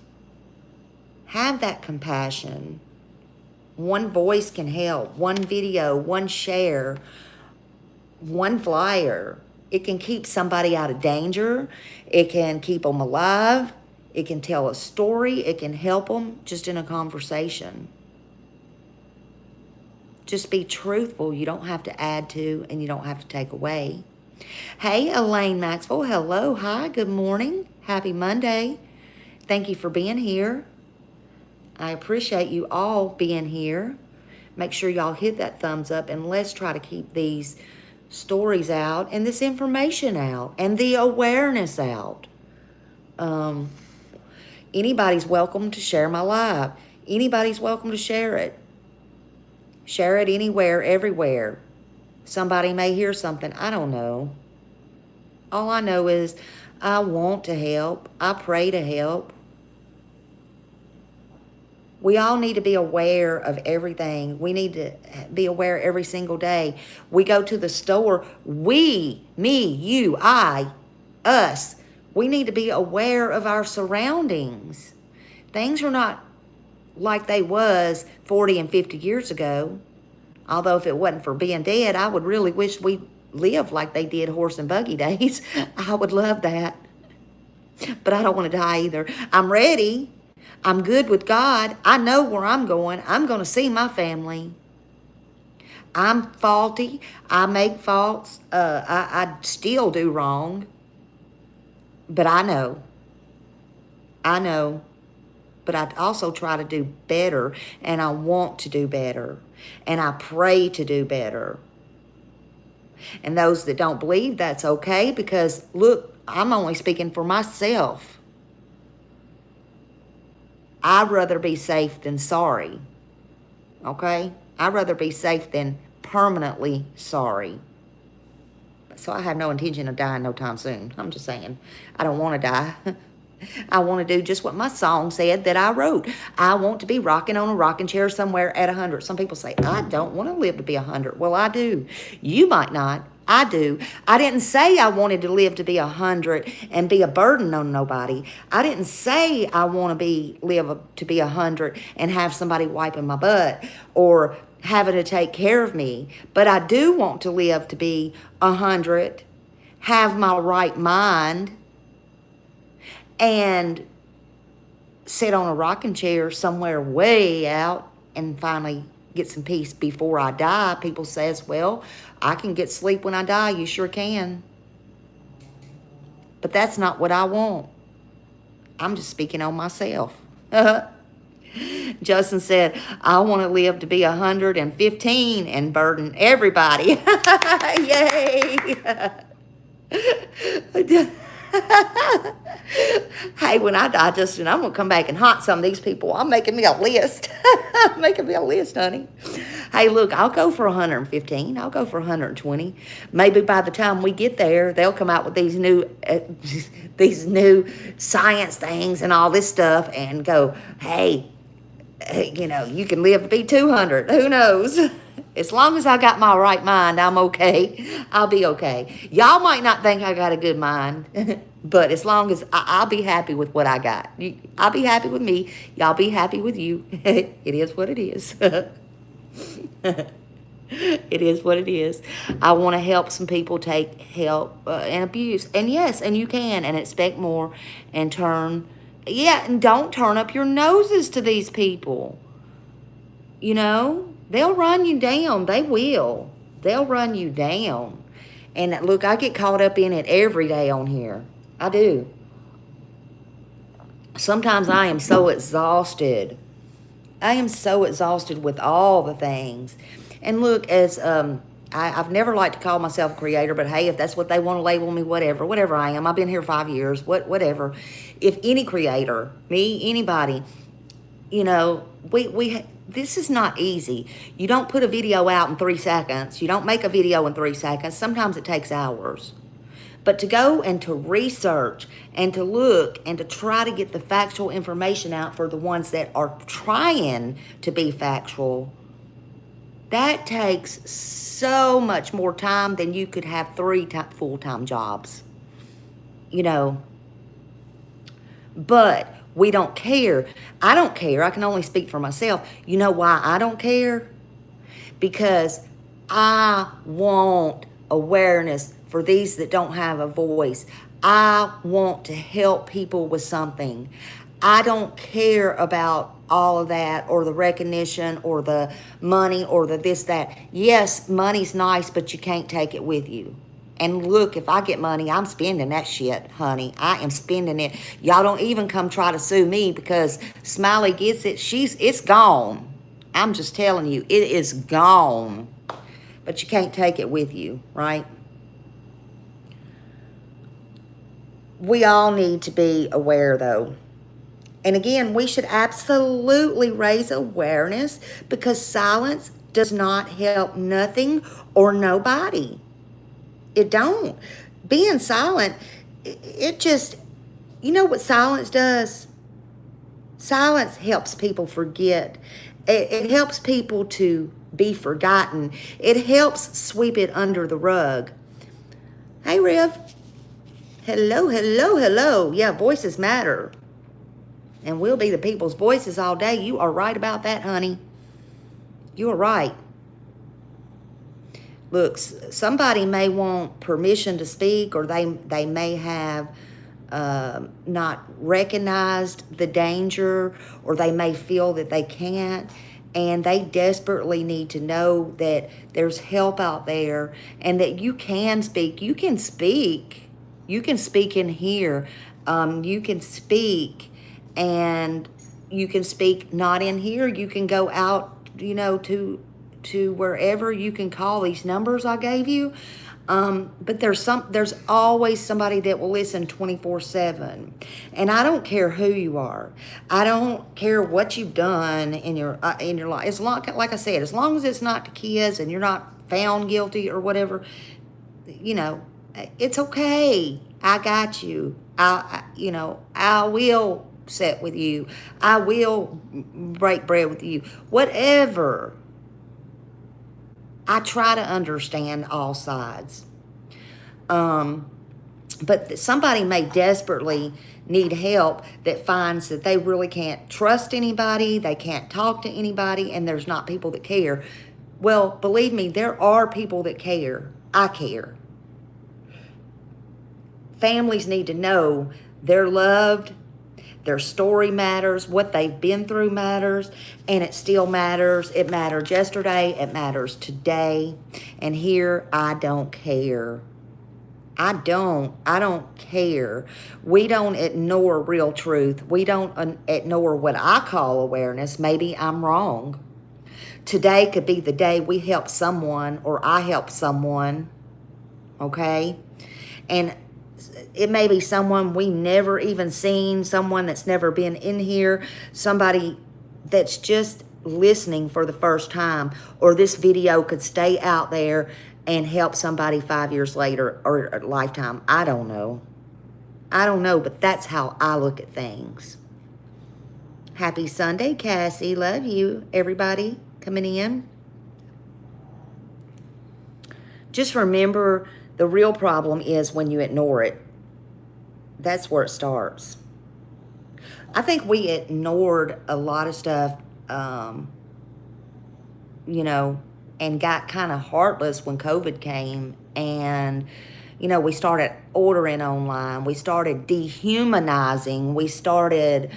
Speaker 1: Have that compassion. One voice can help. One video, one share, one flyer. It can keep somebody out of danger. It can keep them alive. It can tell a story. It can help them just in a conversation. Just be truthful. You don't have to add to, and you don't have to take away. Hey, Elaine Maxwell. Hello. Hi. Good morning. Happy Monday. Thank you for being here. I appreciate you all being here. Make sure y'all hit that thumbs up, and let's try to keep these stories out and this information out and the awareness out. Anybody's welcome to share my live. Anybody's welcome to share it. Share it anywhere, everywhere. Somebody may hear something. I don't know. All I know is I want to help. I pray to help. We all need to be aware of everything. We need to be aware every single day. We go to the store. We, me, you, I, us. We need to be aware of our surroundings. Things are not like they was 40 and 50 years ago. Although if it wasn't for being dead, I would really wish we lived like they did horse and buggy days. I would love that. But I don't want to die either. I'm ready. I'm good with God. I know where I'm going. I'm going to see my family. I'm faulty. I make faults. I still do wrong. But I know. I know. But I also try to do better. And I want to do better. And I pray to do better. And those that don't believe, that's okay. Because, look, I'm only speaking for myself. I'd rather be safe than sorry. Okay? I'd rather be safe than permanently sorry. So I have no intention of dying no time soon. I'm just saying. I don't want to die. I want to do just what my song said that I wrote. I want to be rocking on a rocking chair somewhere at 100. Some people say, I don't want to live to be 100. Well, I do. You might not. I do. I didn't say I wanted to live to be 100 and be a burden on nobody. I didn't say I want to live to be 100 and have somebody wiping my butt or having to take care of me. But I do want to live to be 100, have my right mind, and sit on a rocking chair somewhere way out and finally get some peace before I die. People says, well, I can get sleep when I die. You sure can. But that's not what I want. I'm just speaking on myself. Justin said, I want to live to be 115 and burden everybody. Yay. Hey, when I die, Justin, I'm going to come back and haunt some of these people. I'm making me a list. I'm making me a list, honey. Hey, look, I'll go for 115. I'll go for 120. Maybe by the time we get there, they'll come out with these new science things and all this stuff and go, hey, you know, you can live to be 200. Who knows? As long as I got my right mind, I'm okay. I'll be okay. Y'all might not think I got a good mind, but as long as I'll be happy with what I got. I'll be happy with me. Y'all be happy with you. It is what it is. It is what it is. I want to help some people take help and abuse. And yes, and you can, and expect more and and don't turn up your noses to these people. You know? They'll run you down. They will. They'll run you down. And look, I get caught up in it every day on here. I do. Sometimes I am so exhausted. I am so exhausted with all the things. And look, as I've never liked to call myself a creator, but hey, if that's what they want to label me, whatever I am. I've been here 5 years, whatever. If any creator, me, anybody, you know, this is not easy. You don't put a video out in 3 seconds. You don't make a video in 3 seconds. Sometimes it takes hours. But to go and to research and to look and to try to get the factual information out for the ones that are trying to be factual, that takes so much more time than you could have 3 full-time jobs. You know. But we don't care. I don't care. I can only speak for myself. You know why I don't care? Because I want awareness for these that don't have a voice. I want to help people with something. I don't care about all of that or the recognition or the money or the this, that. Yes, money's nice, but you can't take it with you. And look, if I get money, I'm spending that shit, honey. I am spending it. Y'all don't even come try to sue me because Smiley gets it. It's gone. I'm just telling you, it is gone. But you can't take it with you, right? We all need to be aware, though. And again, we should absolutely raise awareness because silence does not help nothing or nobody. It don't. Being silent, it just, you know what silence does? Silence helps people forget. It helps people to be forgotten. It helps sweep it under the rug. Hey, Riv. Hello, hello, hello. Yeah, voices matter. And we'll be the people's voices all day. You are right about that, honey. You are right. Look, somebody may want permission to speak, or they may have not recognized the danger, or they may feel that they can't, and they desperately need to know that there's help out there and that you can speak. You can speak. You can speak in here. You can speak, and you can speak not in here. You can go out, to wherever. You can call these numbers I gave you. But there's always somebody that will listen 24/7. And I don't care who you are. I don't care what you've done in your life. As long, like I said, as long as it's not to kids and you're not found guilty or whatever, it's okay. I got you. I will sit with you. I will break bread with you. Whatever. I try to understand all sides. But somebody may desperately need help that finds that they really can't trust anybody, they can't talk to anybody, and there's not people that care. Well, believe me, there are people that care. I care. Families need to know they're loved. Their story matters, what they've been through matters, and it still matters. It mattered yesterday, it matters today, and here I don't care. I don't care. We don't ignore real truth. We don't ignore what I call awareness. Maybe I'm wrong. Today could be the day we help someone, or I help someone, okay? And it may be someone we never even seen, someone that's never been in here, somebody that's just listening for the first time, or this video could stay out there and help somebody 5 years later or a lifetime. I don't know, but that's how I look at things. Happy Sunday, Cassie. Love you, everybody coming in. Just remember, the real problem is when you ignore it. That's where it starts. I think we ignored a lot of stuff, and got kind of heartless when COVID came. And, we started ordering online. We started dehumanizing. We started,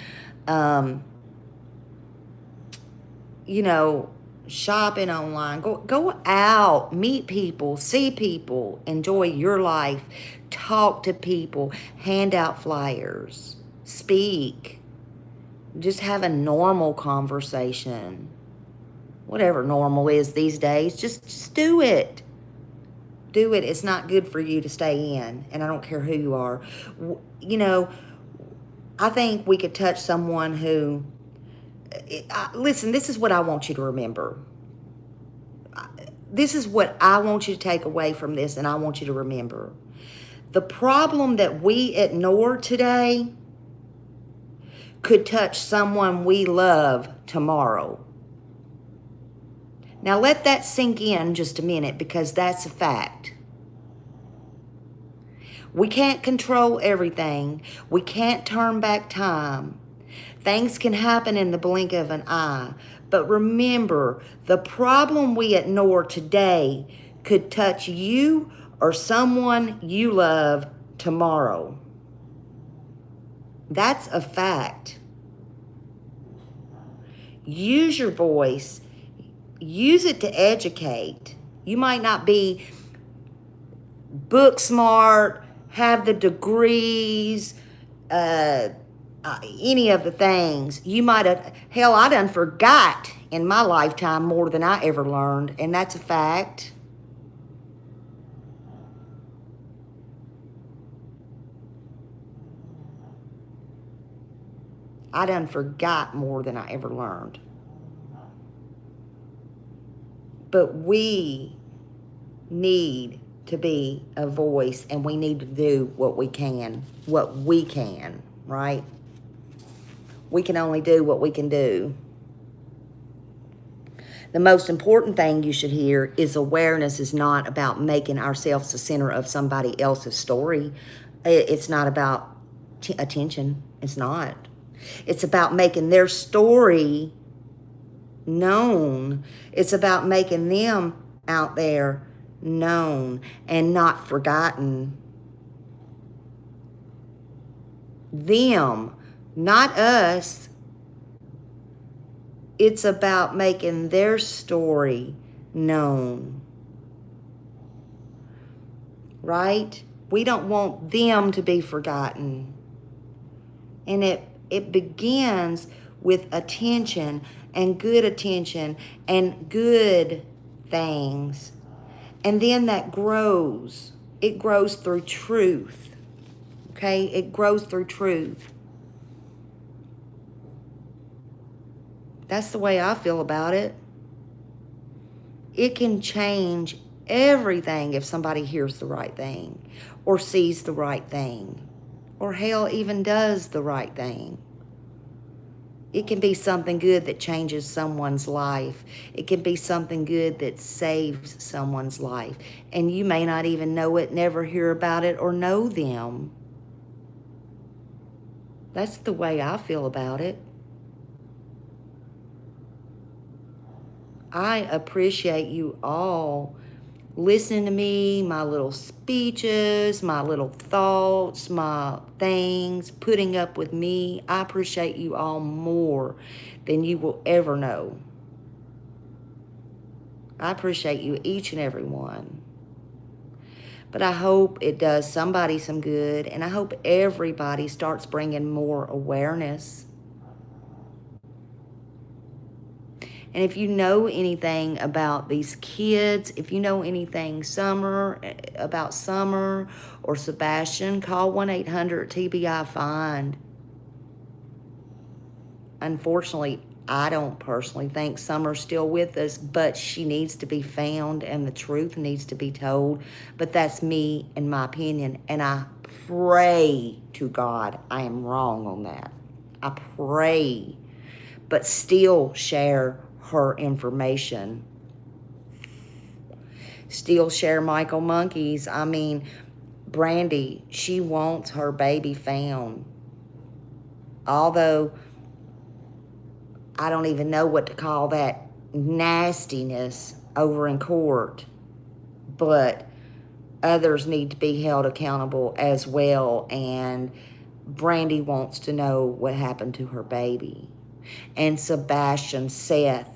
Speaker 1: shopping online. Go out, meet people, see people, enjoy your life, talk to people, hand out flyers, speak, just have a normal conversation. Whatever normal is these days, just do it. Do it. It's not good for you to stay in, and I don't care who you are. I think we could touch someone who, listen, this is what I want you to remember. This is what I want you to take away from this, and I want you to remember. The problem that we ignore today could touch someone we love tomorrow. Now let that sink in just a minute, because that's a fact. We can't control everything. We can't turn back time. Things can happen in the blink of an eye. But remember, the problem we ignore today could touch you or someone you love tomorrow. That's a fact. Use your voice. Use it to educate. You might not be book smart, have the degrees, any of the things. You might have, hell, I done forgot in my lifetime more than I ever learned, and that's a fact. I done forgot more than I ever learned. But we need to be a voice, and we need to do what we can, right? We can only do what we can do. The most important thing you should hear is awareness is not about making ourselves the center of somebody else's story. It's not about attention. It's not. It's about making their story known. It's about making them out there known and not forgotten. Them, not us. It's about making their story known. Right? We don't want them to be forgotten. And it begins with attention and good things. And then that grows. It grows through truth. Okay? It grows through truth. That's the way I feel about it. It can change everything if somebody hears the right thing or sees the right thing or hell even does the right thing. It can be something good that changes someone's life. It can be something good that saves someone's life. And you may not even know it, never hear about it, or know them. That's the way I feel about it. I appreciate you all listening to me, my little speeches, my little thoughts, my things, putting up with me. I appreciate you all more than you will ever know. I appreciate you, each and every one. But I hope it does somebody some good, and I hope everybody starts bringing more awareness. And if you know anything about these kids, if you know anything about Summer or Sebastian, call 1-800-TBI-FIND. Unfortunately, I don't personally think Summer's still with us, but she needs to be found and the truth needs to be told. But that's me and my opinion. And I pray to God I am wrong on that. I pray, but still share her information. Still share Michael Monkey's. I mean, Brandy, she wants her baby found. Although I don't even know what to call that nastiness over in court, but others need to be held accountable as well. And Brandy wants to know what happened to her baby. And Sebastian, Seth,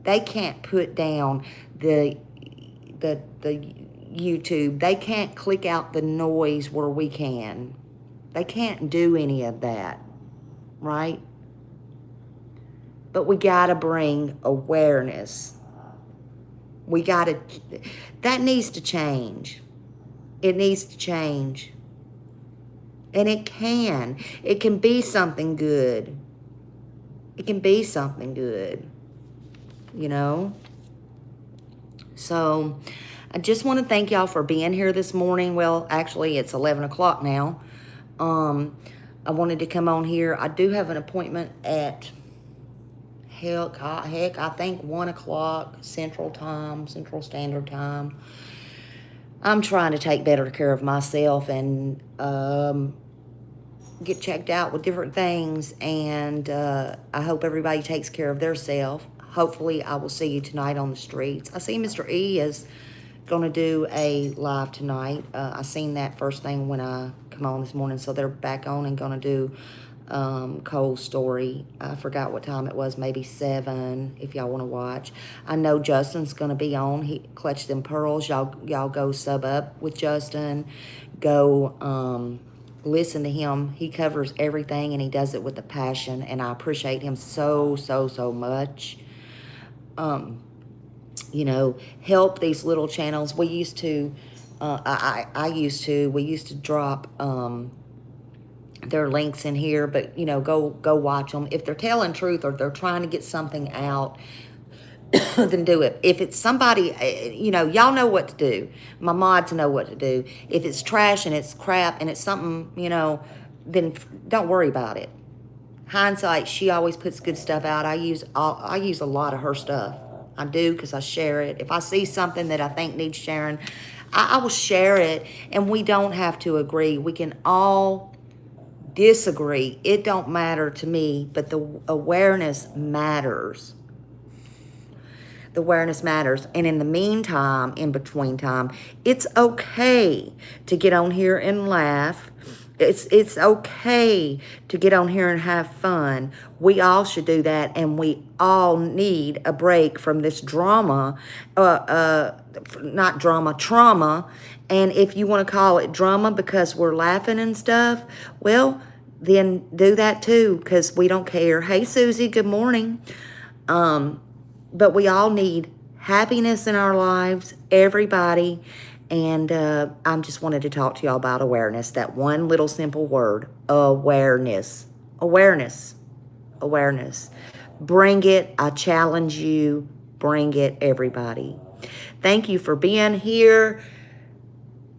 Speaker 1: they can't put down the YouTube. They can't click out the noise where we can. They can't do any of that, right? But we got to bring awareness. That needs to change. It needs to change. And it can be something good. It can be something good, you know? So I just want to thank y'all for being here this morning. Well, actually, it's 11 o'clock now. I wanted to come on here. I do have an appointment at, I think 1 o'clock Central Standard Time. I'm trying to take better care of myself and get checked out with different things, and I hope everybody takes care of their self. Hopefully I will see you tonight on the streets. I see Mr. E is going to do a live tonight. I seen that first thing when I come on this morning, so they're back on and going to do Cole's story. I forgot what time it was, maybe 7 if y'all want to watch. I know Justin's going to be on. He Clutch Them Pearls. Y'all go sub up with Justin. Go listen to him. He covers everything and he does it with a passion, and I appreciate him so much. You know, help these little channels. We used to we used to drop their links in here, but you know, go watch them. If they're telling truth or they're trying to get something out, then do it. If it's somebody, you know, y'all know what to do. My mods know what to do. If it's trash and it's crap and it's something, you know, then don't worry about it. hindsight, she always puts good stuff out. I use a lot of her stuff. I do, because I share it. If I see something that I think needs sharing, I will share it, and we don't have to agree. We can all disagree. It don't matter to me, but the awareness matters. The awareness matters. And in the meantime, in between time, it's okay to get on here and laugh. It's okay to get on here and have fun. We all should do that, and we all need a break from this drama, not drama, trauma. And if you want to call it drama because we're laughing and stuff, well, then do that too, because we don't care. Hey, Susie, good morning. But we all need happiness in our lives, everybody. And I just wanted to talk to y'all about awareness, that one little simple word, awareness. Awareness. Awareness. Bring it. I challenge you. Bring it, everybody. Thank you for being here.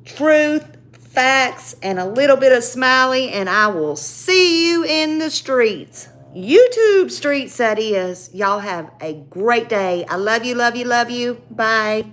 Speaker 1: Truth, facts, and a little bit of smiley, and I will see you in the streets. YouTube streets, that is. Y'all have a great day. I love you, love you, love you. Bye.